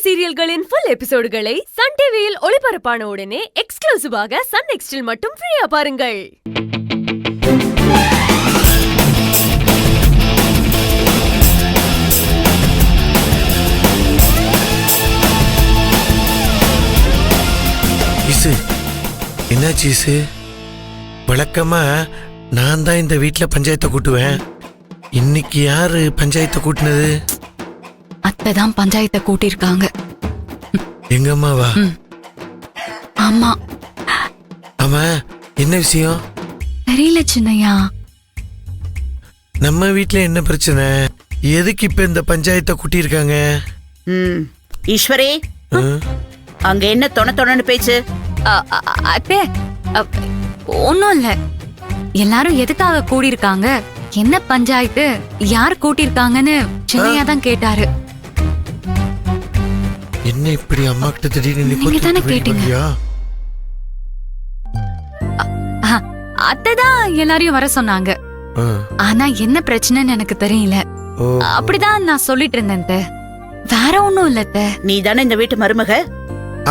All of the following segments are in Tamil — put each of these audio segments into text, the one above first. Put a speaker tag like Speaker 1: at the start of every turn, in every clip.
Speaker 1: சீரியல்களின் ஃபுல் எபிசோடுகளை சன் டிவியில் ஒளிபரப்பான உடனே எக்ஸ்க்ளூசிவாக சன் நெக்ஸ்டில் மட்டும் ஃப்ரீயா பாருங்கள்.
Speaker 2: என்னாச்சு இசு? வழக்கமா நான் தான் இந்த வீட்டுல பஞ்சாயத்தை கூட்டுவேன். இன்னைக்கு யாரு பஞ்சாயத்தை கூட்டினது?
Speaker 3: அத்தைதான் பஞ்சாயத்தை கூட்டிருக்காங்க.
Speaker 2: எங்க அம்மாவா?
Speaker 3: ஆமா.
Speaker 2: ஆமா, என்ன விஷயம்?
Speaker 3: தெரியல சின்னையா.
Speaker 2: நம்ம வீட்டுல என்ன பிரச்சனை? எதுக்கு இப்ப இந்த பஞ்சாயத்தை கூட்டியிருக்காங்க?
Speaker 4: ஈஸ்வரி, அங்க என்ன தொண பேச்சு?
Speaker 3: அத்தே, ஒன்னும் இல்ல. எல்லாரும் எதுக்காக கூடியிருக்காங்க, என்ன பஞ்சாயத்து, யார் கூட்டியிருக்காங்கன்னு சின்னையா தான் கேட்டாரு.
Speaker 2: என்ன இப்படி அம்மா கிட்ட திடீர்னு
Speaker 3: நீங்க தானே கேட்டீங்க. அத்தைதான் எல்லாரையும் வர சொன்னாங்க. ஆனா என்ன பிரச்சனைன்னு எனக்கு தெரியல. அப்படிதான் நான் சொல்லிட்டு இருந்தேன். வேற ஒண்ணும் இல்ல. நீ
Speaker 4: தானே இந்த வீட்டு மருமக?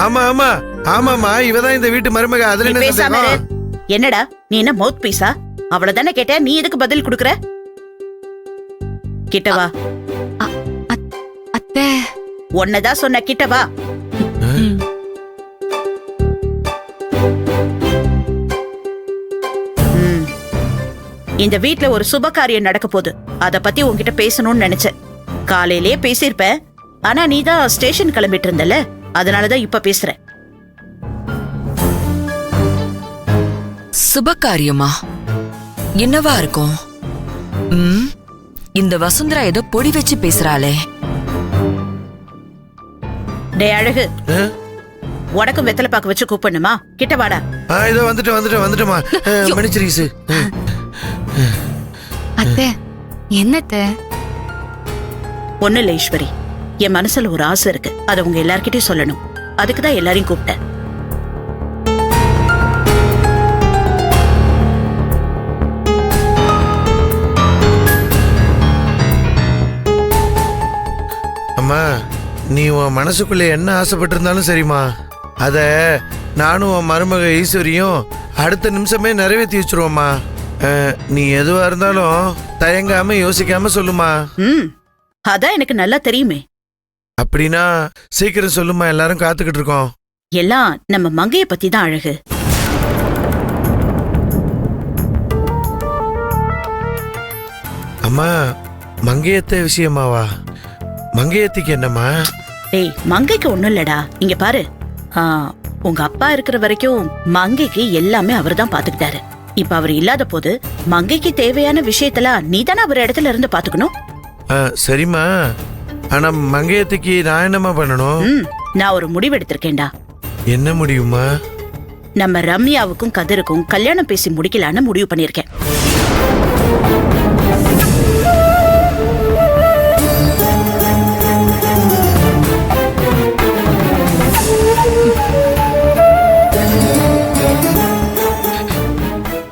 Speaker 2: ஆமா ஆமா ஆமாமா, இவதான் இந்த வீட்டு மருமக. அதுல என்ன சந்தேகம்?
Speaker 4: என்னடா நீ என்ன மவுத் பீஸா? அவ்வளவுதானே கேட்ட, நீ எதுக்கு பதில் குடுக்குற? கிட்டவா.
Speaker 3: அத்தை
Speaker 4: ஒன்னதான் சொன்ன, கிட்டவா. இந்த வீட்ல ஒரு சுப காரியம் நடக்க போகுது. அத பத்தி உன்கிட்ட பேசணும்னு நினைச்சேன். காலையிலேயே பேசியிருப்பேன். ஆனா நீதான் ஸ்டேஷன் கிளம்பிட்டு இருந்தல, அதனாலதான் இப்ப பேசுறேன்.
Speaker 5: சுபகாரியமா? என்னவா இருக்கும்? இந்த வசுந்தரா ஏதோ பொடி வச்சு பேசுறாளே.
Speaker 4: டே அழகு, உனக்கும் வெத்தலை பாக்க வச்சு கூப்பிடணுமா? கிட்ட வாடா.
Speaker 2: இதோ வந்துட்டுமா. மன்னிச்சிருக்கீசு.
Speaker 3: அத்தை, என்னத்த?
Speaker 4: ஒண்ணு இல்ல ஈஸ்வரி, என் மனசுல ஒரு ஆசை இருக்கு. அதை உங்க எல்லார்கிட்டயும் சொல்லணும். அதுக்குதான் எல்லாரையும் கூப்பிட்டேன்.
Speaker 2: அம்மா, நீ உன் மனசுக்குள்ள என்ன ஆசைப்பட்டு இருந்தாலும் சரிம்மா, அத நானும் உன் மருமக ஈஸ்வரியும் அடுத்த நிமிஷமே நிறைவேற்றி வச்சிருவோம்மா. நீ எதுவா இருந்தாலும் தயங்காம யோசிக்காம சொல்லுமா.
Speaker 4: அதான் எனக்கு நல்லா தெரியுமே.
Speaker 2: அப்படின்னா சீக்கிரம் சொல்லுமா, எல்லாரும் காத்துக்கிட்டு இருக்கோம்.
Speaker 4: எல்லாம் நம்ம மங்கைய பத்தி தான் அழகு.
Speaker 2: அம்மா, மங்கையத்த விஷயமாவா? மங்கையத்துக்கு என்னம்மா?
Speaker 4: டேய், மங்கைக்கு ஒண்ணும் இல்லடா. இங்க பாரு, உங்க அப்பா இருக்கிற வரைக்கும் மங்கைக்கு எல்லாமே அவர் தான் பாத்துக்கிட்டாரு. இப்ப அவர் இல்லாத போது மங்கைக்கு தேவையான விஷயத்தெல்லாம் நீ தானே அவர் இடத்துல இருந்து பாத்துக்கணும்.
Speaker 2: சரிம்மா, ஆனா மங்கையத்துக்கு நான் என்னம்மா பண்ணணும்?
Speaker 4: நான் ஒரு முடிவு எடுத்திருக்கேன்டா.
Speaker 2: என்ன முடியுமா?
Speaker 4: நம்ம ரம்யாவுக்கும் கதிருக்கும் கல்யாணம் பேசி முடிக்கலான்னு முடிவு பண்ணிருக்கேன்.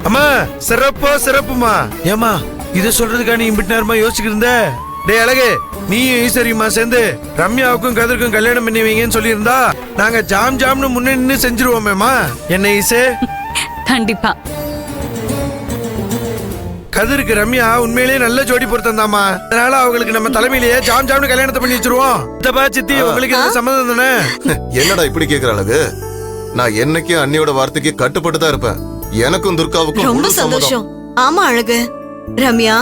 Speaker 2: அம்மா, சிறப்புமா. ஏமா, இத சொல்றதுக்கா நீ இம்பிட்டு நேரமா யோசிச்சுட்டு இருந்த? டே அழகு, நீயும் ஈஸ்வரியுமா சேர்ந்து ரம்யாவுக்கும் கதிருக்கும் கல்யாணம் பண்ணி வைங்கன்னு சொல்லியிருந்தா நாங்க ஜாம்னு முன்ன நின்று செஞ்சிருவோமேமா. என்ன ஈசு?
Speaker 3: கண்டிப்பா.
Speaker 2: கதிருக்கு ரம்யா உண்மையிலேயே நல்ல ஜோடி பொருத்தந்தாமா. அதனால அவங்களுக்கு நம்ம தலைமையிலேயே ஜாம்னு கல்யாணத்தை பண்ணி வச்சிருவோம். இதப்பா சித்தி, உங்களுக்கு சம்மதம் தானே?
Speaker 6: என்னடா இப்படி கேக்குற அழகு? நான் என்னைக்கும் அண்ணியோட வார்த்தைக்கு கட்டுப்பட்டு தான் இருப்பேன். எனக்கும் துர்காவுக்கும்
Speaker 7: ரொம்ப சந்தோஷம். ஆமா அழகு. ரம்யா,